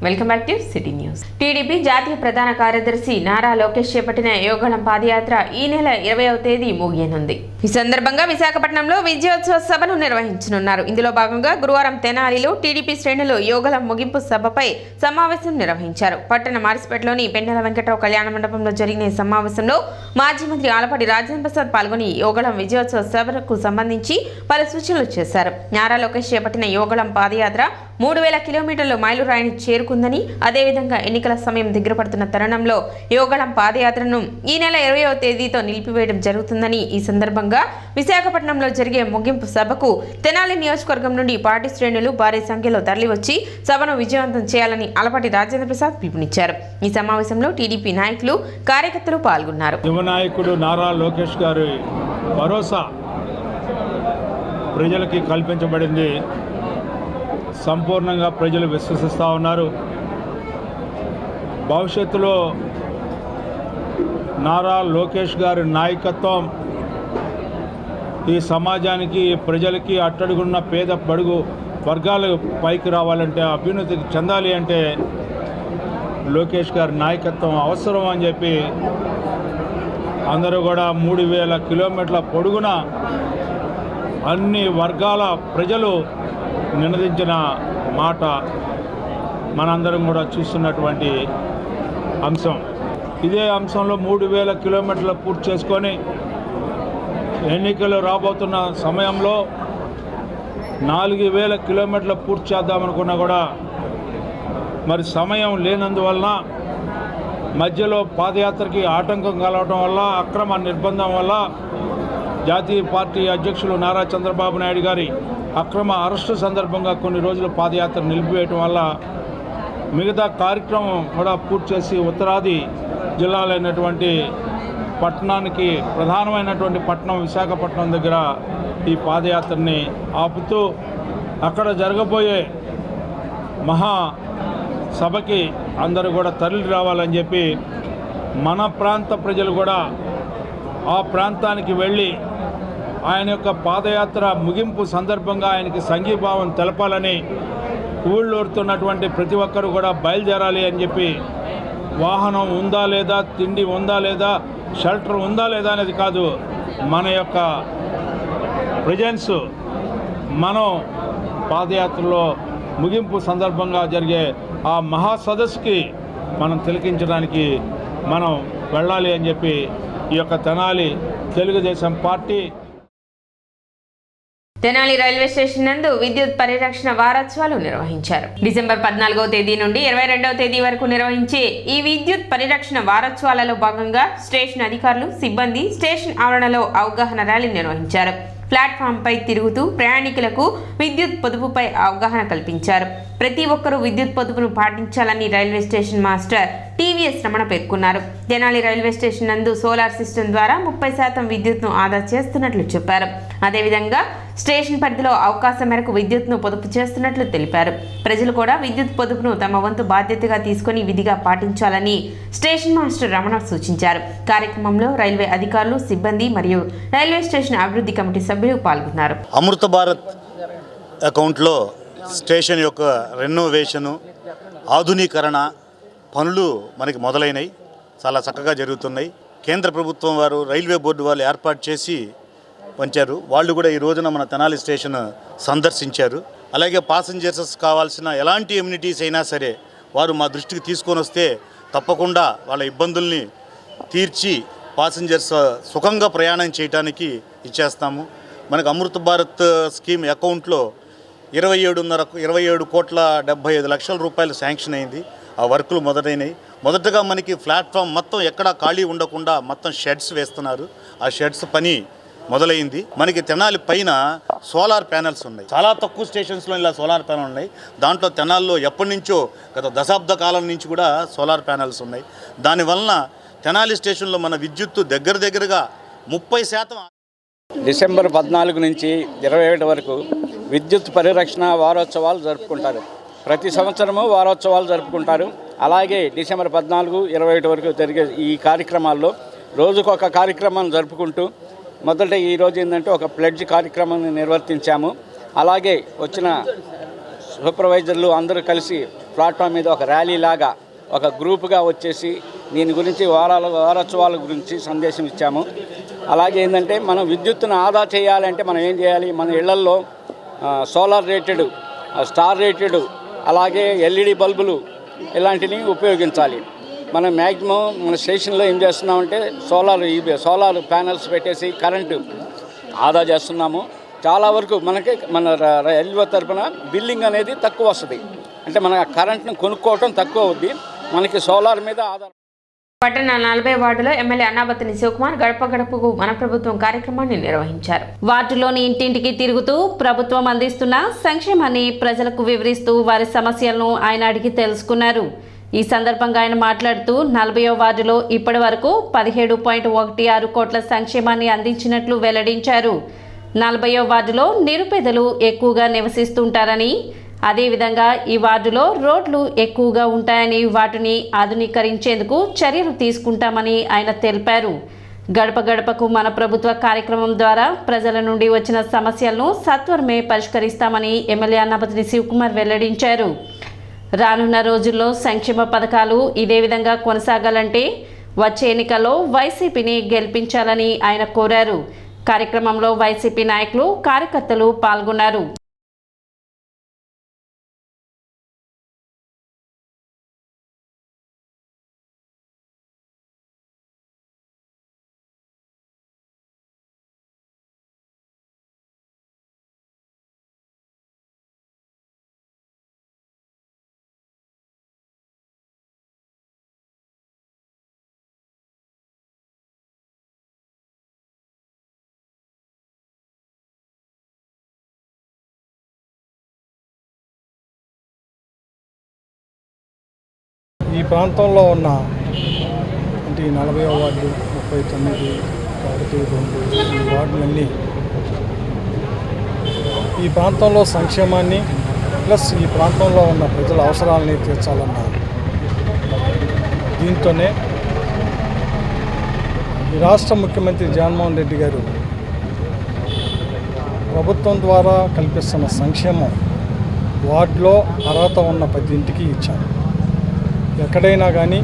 Welcome back to city news. TDP జాతీయ ప్రధాన కార్యదర్శి నారా లోకేష్ చేపట్టిన యోగళం పాదయాత్ర ఈ నెల 20వ తేదీ ముగియనుంది. ఈ సందర్భంగా విశాఖపట్నంలో విజయోత్సవ సభను నిర్వహించనున్నారు. ఇందులో భాగంగా గురువారం తెనాలిలో టీడీపీ శ్రేణులు యోగళం ముగింపు సభపై సమావేశం నిర్వహించారు. పట్టణ మార్సిపేటలోని పెన్నెల వెంకటరావు కళ్యాణ మండపంలో జరిగిన ఈ సమావేశంలో మాజీ మంత్రి ఆలపాటి రాజేంద్ర ప్రసాద్ పాల్గొని యోగళం విజయోత్సవ సభకు సంబంధించి పలు సూచనలు చేశారు. నారా లోకేష్ చేపట్టిన యోగళం పాదయాత్ర 3000 కిలోమీటర్ల మైలురాయిని చేరుకుందని, అదేవిధంగా ఎన్నికల సమయం దగ్గరపడుతున్న తరుణంలో యోగళం పాదయాత్రను ఈ నెల 20వ తేదీతో నిలిపివేయడం జరుగుతుందని, ఈ సందర్భంగా విశాఖపట్నంలో జరిగే ముగింపు సభకు తెనాలి నియోజకవర్గం నుండి పార్టీ శ్రేణులు భారీ సంఖ్యలో తరలివచ్చి సభను విజయవంతం చేయాలని ఆలపాటి రాజేంద్ర ప్రసాద్ పిలుపునిచ్చారు. ఈ సమావేశంలో టీడీపీ నాయకులు, కార్యకర్తలు పాల్గొన్నారు. యువ నాయకుడు నారా లోకేష్ గారి భరోసా ప్రజలకి కల్పించబడింది. సంపూర్ణంగా ప్రజలు విశ్వసిస్తూ ఉన్నారు. భవిష్యత్తులో నారా లోకేష్ గారి నాయకత్వం ఈ సమాజానికి, ప్రజలకి, అట్టడుగున్న పేద బడుగు వర్గాలు పైకి రావాలంటే, అభ్యున్నతికి చెందాలి అంటే లోకేష్ గారి నాయకత్వం అవసరం అని చెప్పి అందరూ కూడా 3000 కిలోమీటర్ల పొడుగున అన్ని వర్గాల ప్రజలు నినదించిన మాట మనందరం కూడా చూస్తున్నటువంటి అంశం. ఇదే అంశంలో 3000 కిలోమీటర్లు పూర్తి చేసుకొని ఎన్నికలు రాబోతున్న సమయంలో 4000 కిలోమీటర్లు పూర్తి చేద్దామనుకున్నా కూడా మరి సమయం లేనందువలన, మధ్యలో పాదయాత్రకి ఆటంకం కలవడం వల్ల, అక్రమ నిర్బంధం వల్ల, జాతీయ పార్టీ అధ్యక్షులు నారా చంద్రబాబు నాయుడు గారి అక్రమ అరెస్టు సందర్భంగా కొన్ని రోజులు పాదయాత్ర నిలిపివేయటం వల్ల మిగతా కార్యక్రమం కూడా పూర్తి చేసి ఉత్తరాది జిల్లాలైనటువంటి పట్టణానికి, ప్రధానమైనటువంటి పట్టణం విశాఖపట్నం దగ్గర ఈ పాదయాత్రని ఆపుతూ అక్కడ జరగబోయే మహా సభకి అందరూ కూడా తరలి రావాలని చెప్పి మన ప్రాంత ప్రజలు కూడా ఆ ప్రాంతానికి వెళ్ళి ఆయన యొక్క పాదయాత్ర ముగింపు సందర్భంగా ఆయనకి సంఘీభావం తెలపాలని, ఊళ్ళూరుతున్నటువంటి ప్రతి ఒక్కరు కూడా బయలుదేరాలి అని చెప్పి, వాహనం ఉందా లేదా, తిండి ఉందా లేదా, షెల్టర్ ఉందా లేదా అనేది కాదు, మన యొక్క ప్రెజెన్స్ మనం పాదయాత్రలో ముగింపు సందర్భంగా జరిగే ఆ మహాసదస్సుకి మనం తిలకించడానికి మనం వెళ్ళాలి అని చెప్పి ఈ యొక్క Tenali Telugu Desam party Tenali railway station నందు విద్యుత్ పరిరక్షణ వారోత్సవాలు నిర్వహించారు. డిసెంబర్ 14వ తేదీ నుండి 22వ తేదీ వరకు నిర్వహించే ఈ విద్యుత్ పరిరక్షణ వారోత్సవాలలో భాగంగా స్టేషన్ అధికారులు, సిబ్బంది స్టేషన్ ఆవరణలో అవగాహన ర్యాలీ నిర్వహించారు. ప్లాట్ఫామ్పై తిరుగుతూ ప్రయాణికులకు విద్యుత్ పొదుపుపై అవగాహన కల్పించారు. ప్రతి ఒక్కరూ విద్యుత్ పొదుపును పాటించాలని railway station master TVS Ramana పేర్కొన్నారు. తెనాలి రైల్వే స్టేషన్ నందు సోలార్ సిస్టమ్ ద్వారా 30% విద్యుత్ను ఆదా చేస్తున్నట్లు చెప్పారు. అదేవిధంగా స్టేషన్ పరిధిలో అవకాశం మేరకు విద్యుత్ను పొదుపు చేస్తున్నట్లు తెలిపారు. ప్రజలు కూడా విద్యుత్ పొదుపును తమ వంతు బాధ్యతగా తీసుకుని విధిగా పాటించాలని స్టేషన్ మాస్టర్ రమణ సూచించారు. కార్యక్రమంలో రైల్వే అధికారులు, సిబ్బంది మరియు రైల్వే స్టేషన్ అభివృద్ధి కమిటీ సభ్యులు పాల్గొన్నారు. అమృత భారత్ అకౌంట్లో స్టేషన్ యొక్క రెనోవేషను, ఆధునీకరణ పనులు మనకి మొదలైనవి, చాలా చక్కగా జరుగుతున్నాయి. కేంద్ర ప్రభుత్వం వారు, రైల్వే బోర్డు వాళ్ళు ఏర్పాటు చేసి పంచారు. వాళ్ళు కూడా ఈ రోజున మన తెనాలి స్టేషన్ సందర్శించారు. అలాగే పాసెంజర్స్ కావాల్సిన ఎలాంటి ఎమ్యూనిటీస్ అయినా సరే వారు మా దృష్టికి తీసుకొని వస్తే తప్పకుండా వాళ్ళ ఇబ్బందుల్ని తీర్చి పాసెంజర్స్ సుఖంగా ప్రయాణం చేయడానికి ఇచ్చేస్తాము. మనకు అమృత భారత్ స్కీమ్ అకౌంట్లో 27,75,75,00,000 రూపాయలు శాంక్షన్ అయింది. ఆ వర్కులు మొదటగా మనకి ప్లాట్ఫామ్ మొత్తం ఎక్కడా ఖాళీ ఉండకుండా మొత్తం షెడ్స్ వేస్తున్నారు. ఆ షెడ్స్ పని మొదలైంది. మనకి తెనాలి పైన సోలార్ ప్యానెల్స్ ఉన్నాయి. చాలా తక్కువ స్టేషన్స్లో ఇలా సోలార్ ప్యానెల్ ఉన్నాయి. దాంట్లో తెనాల్లో ఎప్పటి నుంచో గత దశాబ్ద కాలం నుంచి కూడా సోలార్ ప్యానెల్స్ ఉన్నాయి. దానివలన తెనాలి స్టేషన్లో మన విద్యుత్తు దగ్గరగా 30%. డిసెంబర్ 14 నుంచి 27 వరకు విద్యుత్ పరిరక్షణ వారోత్సవాలు జరుపుకుంటారు. ప్రతి సంవత్సరము వారోత్సవాలు జరుపుకుంటారు. అలాగే డిసెంబర్ 14, 27 వరకు జరిగే ఈ కార్యక్రమాల్లో రోజుకొక కార్యక్రమం జరుపుకుంటూ, మొదట ఈరోజు ఏంటంటే ఒక ప్లెడ్జ్ కార్యక్రమాన్ని నిర్వర్తించాము. అలాగే వచ్చిన సూపర్వైజర్లు అందరూ కలిసి ప్లాట్ఫామ్ మీద ఒక ర్యాలీ లాగా ఒక గ్రూపుగా వచ్చేసి దీని గురించి వారోత్సవాల గురించి సందేశం ఇచ్చాము. అలాగే ఏంటంటే మనం విద్యుత్తును ఆదా చేయాలంటే మనం ఏం చేయాలి, మన ఇళ్లల్లో సోలార్ రేటెడ్, స్టార్ రేటెడ్, అలాగే ఎల్ఈడి బల్బులు ఇలాంటివి ఉపయోగించాలి. మనం మ్యాక్సిమం మన స్టేషన్లో ఏం చేస్తున్నామంటే సోలార్ ప్యానల్స్ పెట్టేసి కరెంటు ఆదా చేస్తున్నాము. చాలా వరకు మనకి మన రైల్వే తరఫున బిల్లింగ్ అనేది తక్కువ వస్తుంది. అంటే మన కరెంట్ను కొనుక్కోవటం తక్కువ అవుద్ది, మనకి సోలార్ మీద ఆధారం. పట్టణ 40 వార్డులో ఎమ్మెల్యే అన్నాబత్తుని శివకుమార్ గడప గడపకు మన ప్రభుత్వం కార్యక్రమాన్ని నిర్వహించారు. వార్డులోని ఇంటింటికి తిరుగుతూ ప్రభుత్వం అందిస్తున్న సంక్షేమాన్ని ప్రజలకు వివరిస్తూ వారి సమస్యలను ఆయన అడిగి తెలుసుకున్నారు. ఈ సందర్భంగా ఆయన మాట్లాడుతూ 40వ వార్డులో ఇప్పటి వరకు 17.16 కోట్ల సంక్షేమాన్ని అందించినట్లు వెల్లడించారు. 40వ వార్డులో నిరుపేదలు ఎక్కువగా నివసిస్తుంటారని, అదేవిధంగా ఈ వార్డులో రోడ్లు ఎక్కువగా ఉంటాయని, వాటిని ఆధునీకరించేందుకు చర్యలు తీసుకుంటామని ఆయన తెలిపారు. గడప గడపకు మన ప్రభుత్వ కార్యక్రమం ద్వారా ప్రజల నుండి వచ్చిన సమస్యలను సత్వరమే పరిష్కరిస్తామని ఎమ్మెల్యే అన్నాబత్తుని శివకుమార్ వెల్లడించారు. రానున్న రోజుల్లో సంక్షేమ పథకాలు ఇదే విధంగా కొనసాగాలంటే వచ్చే ఎన్నికల్లో వైసీపీని గెలిపించాలని ఆయన కోరారు. కార్యక్రమంలో వైసీపీ నాయకులు, కార్యకర్తలు పాల్గొన్నారు. ఈ ప్రాంతంలో ఉన్న అంటే 40వ వార్డు, 39, 1, 2 ఈ వార్డులన్నీ ఈ ప్రాంతంలో సంక్షేమాన్ని ప్లస్ ఈ ప్రాంతంలో ఉన్న ప్రజల అవసరాలని తీర్చాలన్న దీంతోనే ఈ రాష్ట్ర ముఖ్యమంత్రి జగన్మోహన్ రెడ్డి గారు ప్రభుత్వం ద్వారా కల్పిస్తున్న సంక్షేమం వార్డులో అర్హత ఉన్న ప్రతి ఇంటికి ఇచ్చారు. ఎక్కడైనా కానీ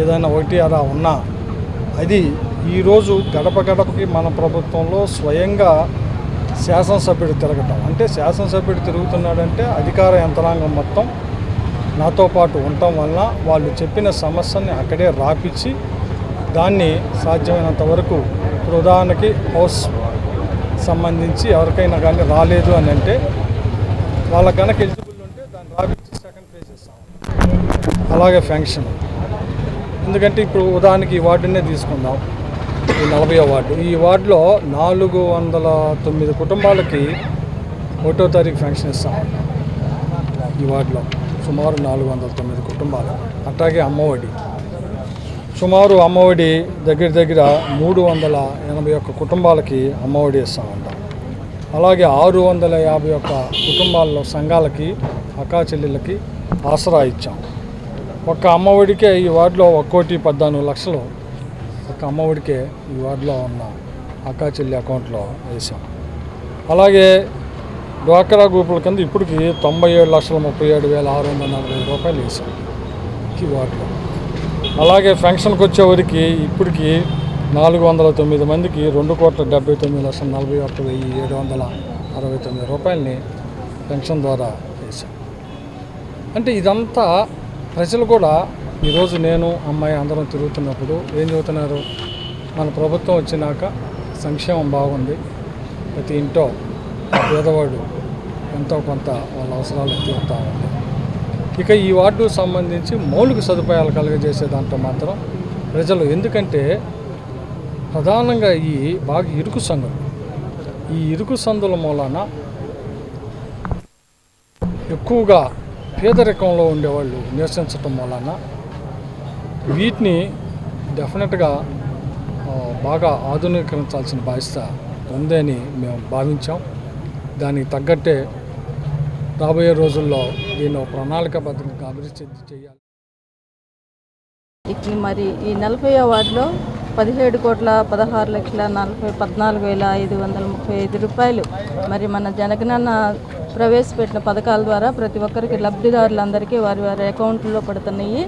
ఏదైనా ఒకటి అలా ఉన్నా అది ఈరోజు గడప గడపకి మన ప్రభుత్వంలో స్వయంగా శాసనసభ్యుడు తిరగటం, అంటే శాసనసభ్యుడు తిరుగుతున్నాడంటే అధికార యంత్రాంగం మొత్తం నాతో పాటు ఉండటం వలన వాళ్ళు చెప్పిన సమస్యని అక్కడే రాపిచ్చి దాన్ని సాధ్యమైనంత వరకు, ఇప్పుడు ఉదాహరణకి హౌస్ సంబంధించి ఎవరికైనా కానీ రాలేదు అని అంటే వాళ్ళ కనుక ఎలిజిబుల్ ఉంటే దాన్ని రాపిచ్చి సెకండ్ ఫేజ్ ఇస్తాం. అలాగే ఫంక్షన్, ఎందుకంటే ఇప్పుడు ఉదాహరణకి ఈ వార్డునే తీసుకుందాం, ఈ 40వ వార్డు. ఈ వార్డులో 409 కుటుంబాలకి 1వ తారీఖు ఫంక్షన్ ఇస్తాం. ఈ వార్డులో సుమారు 409 కుటుంబాలు. అట్లాగే అమ్మఒడి, సుమారు అమ్మఒడి దగ్గర 381 కుటుంబాలకి అమ్మఒడి ఇస్తామంటాం. అలాగే 651 కుటుంబాల్లో సంఘాలకి, అక్కా చెల్లెళ్ళకి ఆసరా ఇచ్చాం. ఒక్క అమ్మఒడికే ఈ వార్డులో 1,14,00,000 ఒక అమ్మఒడికే ఈ వార్డులో ఉన్న అక్కా చెల్లి అకౌంట్లో వేసాం. అలాగే డ్వాక్రా గ్రూపుల కింద ఇప్పటికి 97,37,640 రూపాయలు వేసాం ఈ వార్డులో. అలాగే ఫంక్షన్కి వచ్చేవరికి ఇప్పటికి 409 మందికి 2,79,41,769 రూపాయలని పెన్షన్ ద్వారా వేసాం. అంటే ఇదంతా ప్రజలు కూడా ఈరోజు నేను అమ్మాయి అందరం తిరుగుతున్నప్పుడు ఏం చెబుతున్నారు, మన ప్రభుత్వం వచ్చినాక సంక్షేమం బాగుంది, ప్రతి ఇంట్లో పేదవాడు ఎంతో కొంత వాళ్ళ అవసరాలు తీరుతూ ఉంది. ఇక ఈ వార్డుకు సంబంధించి మౌలిక సదుపాయాలు కలుగజేసే దాంట్లో మాత్రం ప్రజలు, ఎందుకంటే ప్రధానంగా ఈ బాగా ఇరుకు సందులు, ఈ ఇరుకు సందుల మూలాన ఎక్కువగా పేదరికంలో ఉండేవాళ్ళు నివసించటం వలన వీటిని డెఫినెట్గా బాగా ఆధునీకరించాల్సిన బాధ్యత ఉందని మేము భావించాం. దానికి తగ్గట్టే రాబోయే రోజుల్లో దీన్ని ప్రణాళికాబద్ధంగా అభివృద్ధి చేయాలి. మరి ఈ 40వ వార్డులో 17,16,14,535 రూపాయలు మరి మన జనగణన ప్రవేశపెట్టిన పథకాల ద్వారా ప్రతి ఒక్కరికి లబ్ధిదారులందరికీ వారి వారి అకౌంట్లో పడుతున్నాయి.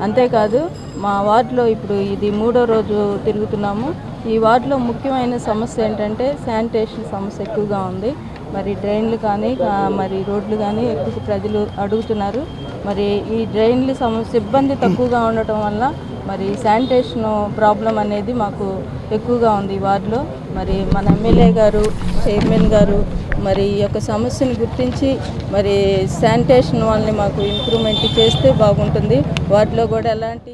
అంతేకాదు మా వార్డులో ఇప్పుడు ఇది 3వ రోజు తిరుగుతున్నాము. ఈ వార్డులో ముఖ్యమైన సమస్య ఏంటంటే శానిటేషన్ సమస్య ఎక్కువగా ఉంది. మరి డ్రైన్లు కానీ మరి రోడ్లు కానీ ఎక్కువ ప్రజలు అడుగుతున్నారు. మరి ఈ డ్రైన్లు సిబ్బంది తక్కువగా ఉండటం వల్ల మరి శానిటేషన్ ప్రాబ్లం అనేది మాకు ఎక్కువగా ఉంది ఈ వార్డులో. మరి మన ఎమ్మెల్యే గారు, చైర్మన్ గారు మరి ఈ యొక్క సమస్యను గుర్తించి మరి శానిటేషన్ వాళ్ళని మాకు ఇంప్రూవ్మెంట్ చేస్తే బాగుంటుంది. వార్డులో కూడా ఎలాంటి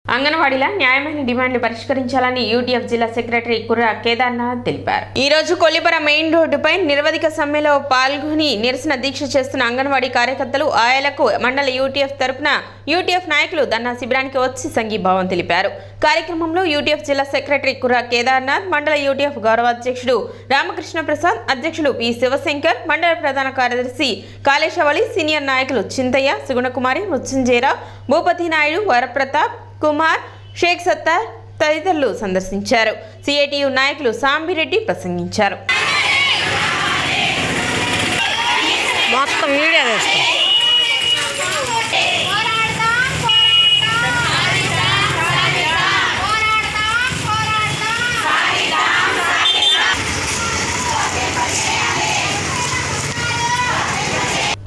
అంగన్వాడీల న్యాయమైన డిమాండ్లు పరిష్కరించాలని యూటీఎఫ్ జిల్లా సెక్రటరీ కుర్ర కేదార్నాథ్ తెలిపారు. ఈ రోజు కొల్లిపర మెయిన్ రోడ్డుపై నిరవధిక సమ్మెలో పాల్గొని నిరసన దీక్ష చేస్తున్న అంగన్వాడీ కార్యకర్తలు ఆయాలకు మండల యూటీఎఫ్ తరపున యూటీఎఫ్ నాయకులు ధర్నా శిబిరానికి వచ్చి సంఘీభావం తెలిపారు. కార్యక్రమంలో యూటీఎఫ్ జిల్లా సెక్రటరీ కుర్ర కేదార్నాథ్, మండల యూటీఎఫ్ గౌరవాధ్యక్షుడు రామకృష్ణ ప్రసాద్, అధ్యక్షులు పి శివశంకర్, మండల ప్రధాన కార్యదర్శి కాళేశవళి, సీనియర్ నాయకులు చింతయ్య, సుగుణకుమారి, మృత్యుంజయరావు, భూపతి నాయుడు, వరప్రతాప్, కుమార్, షేక్ సత్తార్ తదితరులు సందర్శించారు. సిఐటియు నాయకులు సాంబిరెడ్డి ప్రసంగించారు.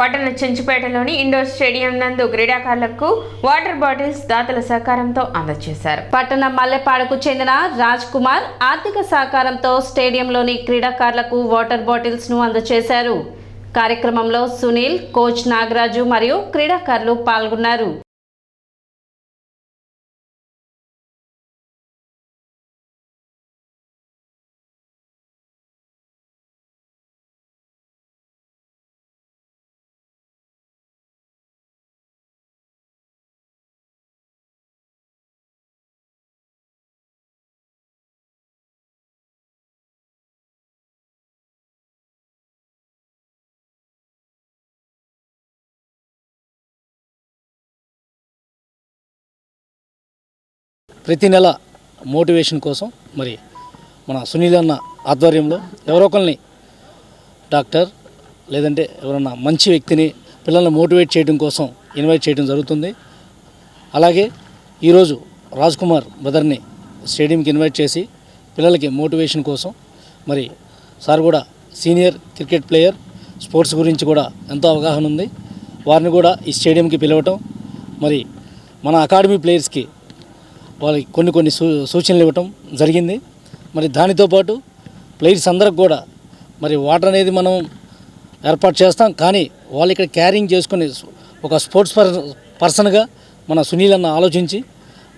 పట్టణ చెంచుపేటలోని ఇండోర్ స్టేడియం నందు క్రీడాకారులకు వాటర్ బాటిల్స్ దాతల సహకారంతో అందజేశారు. పట్టణ మల్లెపాడకు చెందిన రాజ్ కుమార్ ఆర్థిక సహకారంతో స్టేడియంలోని క్రీడాకారులకు వాటర్ బాటిల్స్ ను అందజేశారు. కార్యక్రమంలో సునీల్, కోచ్ నాగరాజు మరియు క్రీడాకారులు పాల్గొన్నారు. ప్రతి నెల మోటివేషన్ కోసం మరి మన సునీల్ అన్న ఆధ్వర్యంలో ఎవరో ఒకరిని డాక్టర్ లేదంటే ఎవరన్నా మంచి వ్యక్తిని పిల్లల్ని మోటివేట్ చేయడం కోసం ఇన్వైట్ చేయడం జరుగుతుంది. అలాగే ఈరోజు రాజ్ కుమార్ బ్రదర్ని స్టేడియంకి ఇన్వైట్ చేసి పిల్లలకి మోటివేషన్ కోసం మరి సార్ కూడా సీనియర్ క్రికెట్ ప్లేయర్, స్పోర్ట్స్ గురించి కూడా ఎంతో అవగాహన ఉంది. వారిని కూడా ఈ స్టేడియంకి పిలవటం మరి మన అకాడమీ ప్లేయర్స్కి వాళ్ళకి కొన్ని సూచనలు ఇవ్వటం జరిగింది. మరి దానితో పాటు ప్లేయర్స్ అందరికి కూడా మరి వాటర్ అనేది మనం ఏర్పాటు చేస్తాం, కానీ వాళ్ళు ఇక్కడ క్యారింగ్ చేసుకుని ఒక స్పోర్ట్స్ పర్సన్గా మన సునీల్ అన్న ఆలోచించి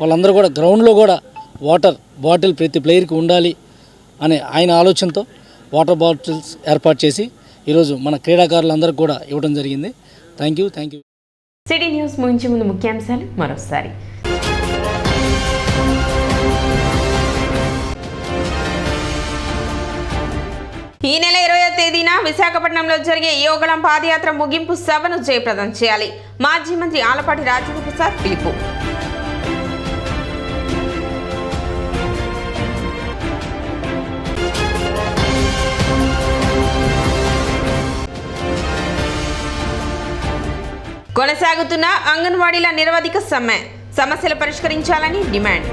వాళ్ళందరూ కూడా గ్రౌండ్లో కూడా వాటర్ బాటిల్ ప్రతి ప్లేయర్కి ఉండాలి అనే ఆయన ఆలోచనతో వాటర్ బాటిల్స్ ఏర్పాటు చేసి ఈరోజు మన క్రీడాకారులందరికీ కూడా ఇవ్వడం జరిగింది. Thank you. సిటీ న్యూస్ ముగించే ముందు ముఖ్యాంశాలు మరోసారి. ఈ నెల 20వ తేదీన విశాఖపట్నంలో జరిగే యోగళం పాదయాత్ర ముగింపు సభను జయప్రదం చేయాలి. మాజీ మంత్రి ఆలపాటి రాజేంద్ర ప్రసాద్ పిలుపు. కొనసాగుతున్న అంగన్వాడీల నిరవధిక సమ్మె, సమస్యలు పరిష్కరించాలని డిమాండ్.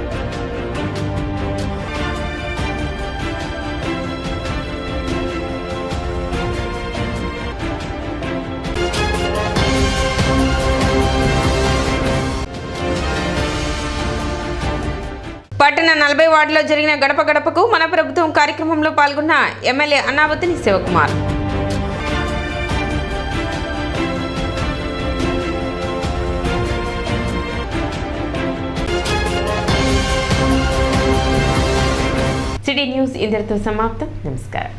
పట్టణ 40 వార్డులో జరిగిన గడప గడపకు మన ప్రభుత్వం కార్యక్రమంలో పాల్గొన్న ఎమ్మెల్యే అన్నావతిని శివకుమార్. సిటీ న్యూస్ ఇంతటితో సమాప్తం. నమస్కారం.